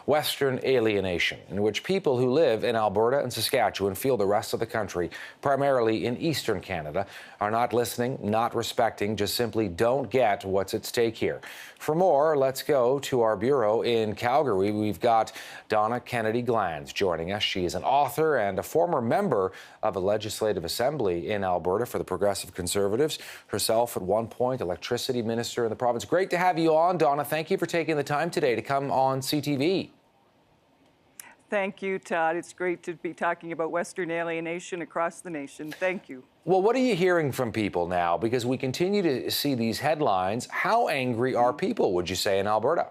Western alienation, in which people who live in Alberta and Saskatchewan feel the rest of the country, primarily in eastern Canada, are not listening, not respecting, just simply don't get what's at stake here. For more, let's go to our bureau in Calgary. We've got Donna Kennedy-Glans joining us. She is an author and a former member of a legislative assembly in Alberta for the Progressive Conservatives. Herself, at one point, electricity minister in the province. Great to have you on, Donna. Thank you for taking the time today to come on CTV. Thank you, Todd. It's great to be talking about Western alienation across the nation. Thank you. Well, what are you hearing from people now? Because we continue to see these headlines. How angry are people, would you say, in Alberta?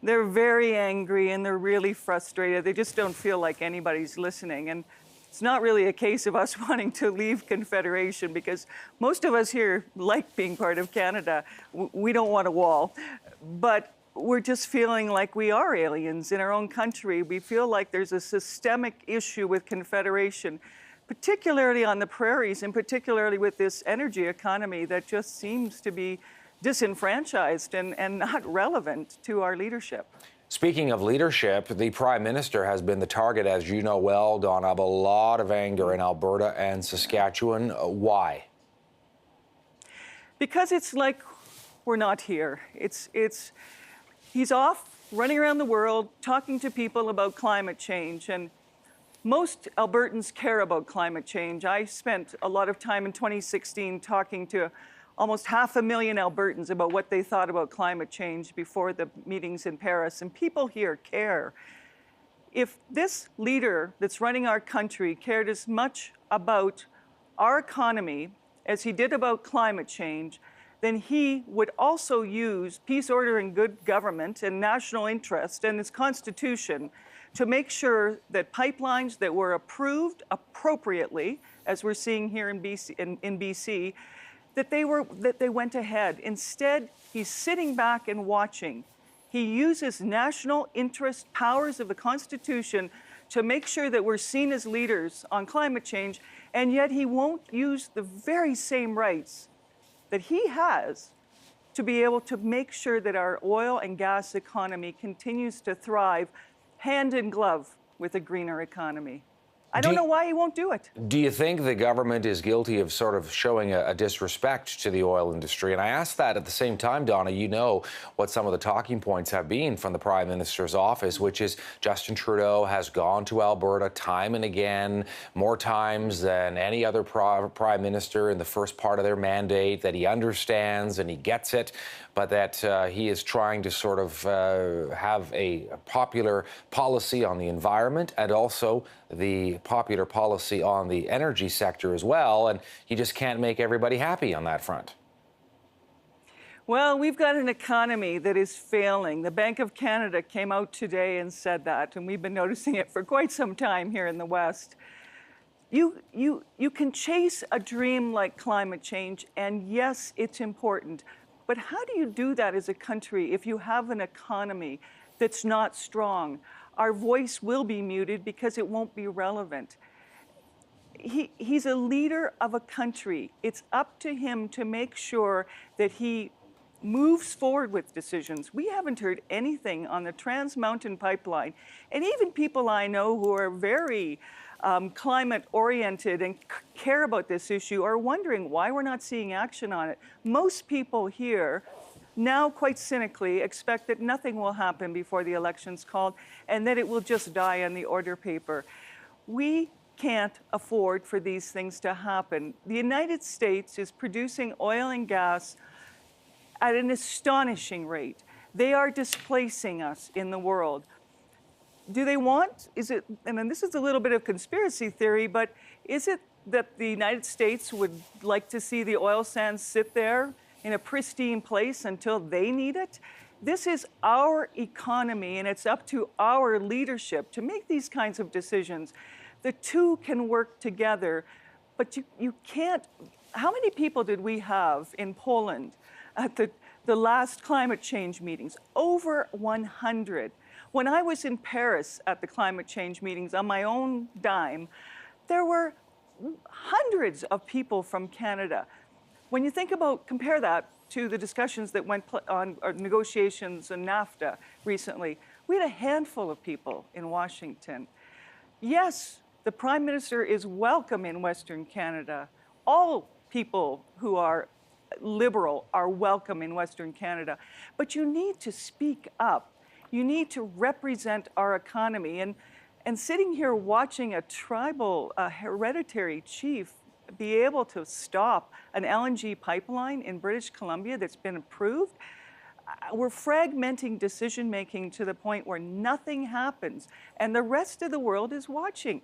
They're very angry and they're really frustrated. They just don't feel like anybody's listening. And it's not really a case of us wanting to leave Confederation, because most of us here like being part of Canada. We don't want a wall. But we're just feeling like we are aliens in our own country. We feel like there's a systemic issue with Confederation, particularly on the prairies, and particularly with this energy economy that just seems to be disenfranchised and not relevant to our leadership. Speaking of leadership, the Prime Minister has been the target, as you know well, Donna, of a lot of anger in Alberta and Saskatchewan. Why? Because it's like we're not here. He's off running around the world talking to people about climate change, and most Albertans care about climate change. I spent a lot of time in 2016 talking to almost 500,000 Albertans about what they thought about climate change before the meetings in Paris, and people here care. If this leader that's running our country cared as much about our economy as he did about climate change, then he would also use peace, order, and good government and national interest and his constitution to make sure that pipelines that were approved appropriately, as we're seeing here in BC, that they went ahead. Instead, he's sitting back and watching. He uses national interest powers of the Constitution to make sure that we're seen as leaders on climate change, and yet he won't use the very same rights that he has to be able to make sure that our oil and gas economy continues to thrive hand in glove with a greener economy. I don't know why he won't do it. Do you think the government is guilty of sort of showing a disrespect to the oil industry? And I ask that at the same time, Donna, you know what some of the talking points have been from the Prime Minister's office, which is Justin Trudeau has gone to Alberta time and again, more times than any other Prime Minister in the first part of their mandate, that he understands and he gets it, but that he is trying to sort of have a popular policy on the environment and also the popular policy on the energy sector as well, and he just can't make everybody happy on that front. Well, we've got an economy that is failing. The Bank of Canada came out today and said that, and we've been noticing it for quite some time here in the West. You can chase a dream like climate change, and yes, it's important. But how do you do that as a country if you have an economy that's not strong? Our voice will be muted because it won't be relevant. He's a leader of a country. It's up to him to make sure that he moves forward with decisions. We haven't heard anything on the Trans Mountain Pipeline. And even people I know who are very climate-oriented and care about this issue are wondering why we're not seeing action on it. Most people here now, quite cynically, expect that nothing will happen before the election's called and that it will just die on the order paper. We can't afford for these things to happen. The United States is producing oil and gas at an astonishing rate. They are displacing us in the world. Do they want, and then this is a little bit of conspiracy theory, but is it that the United States would like to see the oil sands sit there in a pristine place until they need it? This is our economy, and it's up to our leadership to make these kinds of decisions. The two can work together, but you can't. How many people did we have in Poland at the last climate change meetings? Over 100. When I was in Paris at the climate change meetings on my own dime, there were hundreds of people from Canada. When you think about, compare that to the discussions that went on negotiations on NAFTA recently, we had a handful of people in Washington. Yes, the Prime Minister is welcome in Western Canada. All people who are liberal are welcome in Western Canada. But you need to speak up. You need to represent our economy. And sitting here watching a tribal, hereditary chief be able to stop an LNG pipeline in British Columbia that's been approved, we're fragmenting decision-making to the point where nothing happens, and the rest of the world is watching.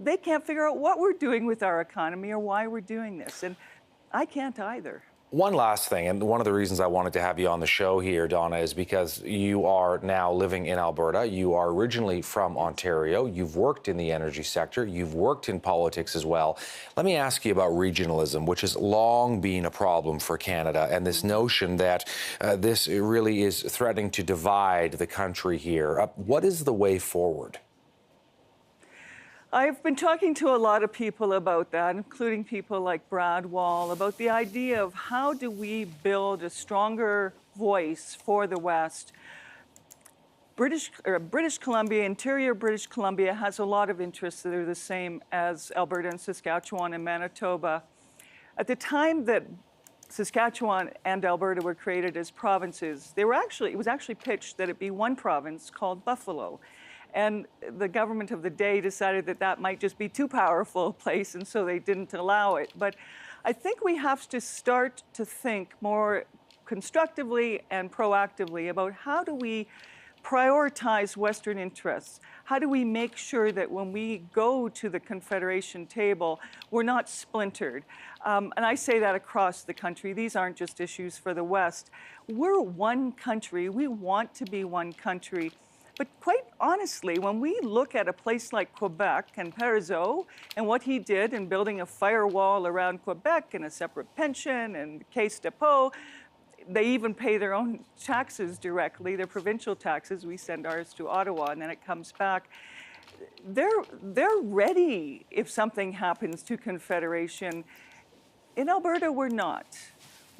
They can't figure out what we're doing with our economy or why we're doing this, and I can't either. One last thing, and one of the reasons I wanted to have you on the show here, Donna, is because you are now living in Alberta. You are originally from Ontario. You've worked in the energy sector. You've worked in politics as well. Let me ask you about regionalism, which has long been a problem for Canada, and this notion that this really is threatening to divide the country here. What is the way forward? I've been talking to a lot of people about that, including people like Brad Wall, about the idea of how do we build a stronger voice for the West. British Columbia, interior British Columbia, has a lot of interests that are the same as Alberta and Saskatchewan and Manitoba. At the time that Saskatchewan and Alberta were created as provinces, it was actually pitched that it be one province called Buffalo. And the government of the day decided that that might just be too powerful a place, and so they didn't allow it. But I think we have to start to think more constructively and proactively about how do we prioritize Western interests? How do we make sure that when we go to the Confederation table, we're not splintered? And I say that across the country. These aren't just issues for the West. We're one country. We want to be one country. But quite honestly, when we look at a place like Quebec and Parizeau and what he did in building a firewall around Quebec and a separate pension and Caisse depot, they even pay their own taxes directly, their provincial taxes. We send ours to Ottawa and then it comes back. They're ready if something happens to Confederation. In Alberta, we're not.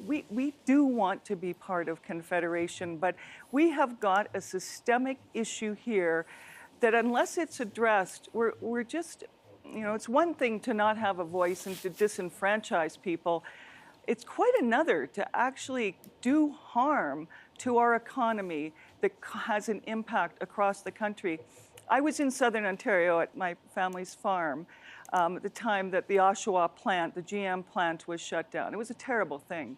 We do want to be part of Confederation, but we have got a systemic issue here that unless it's addressed, we're just, it's one thing to not have a voice and to disenfranchise people. It's quite another to actually do harm to our economy that has an impact across the country. I was in Southern Ontario at my family's farm at the time that the Oshawa plant, the GM plant, was shut down. It was a terrible thing.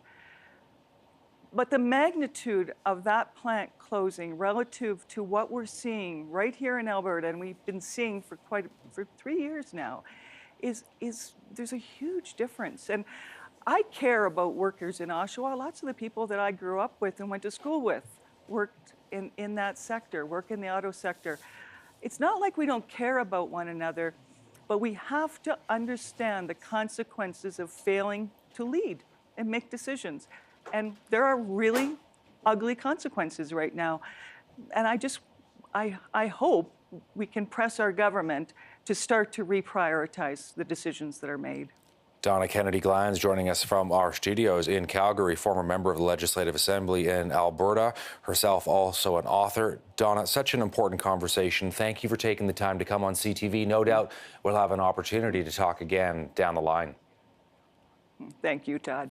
But the magnitude of that plant closing relative to what we're seeing right here in Alberta, and we've been seeing for 3 years now, is there's a huge difference. And I care about workers in Oshawa. Lots of the people that I grew up with and went to school with worked in that sector, work in the auto sector. It's not like we don't care about one another, but we have to understand the consequences of failing to lead and make decisions. And there are really ugly consequences right now. And I hope we can press our government to start to reprioritize the decisions that are made. Donna Kennedy-Glans joining us from our studios in Calgary, former member of the Legislative Assembly in Alberta, herself also an author. Donna, such an important conversation. Thank you for taking the time to come on CTV. No doubt we'll have an opportunity to talk again down the line. Thank you, Todd.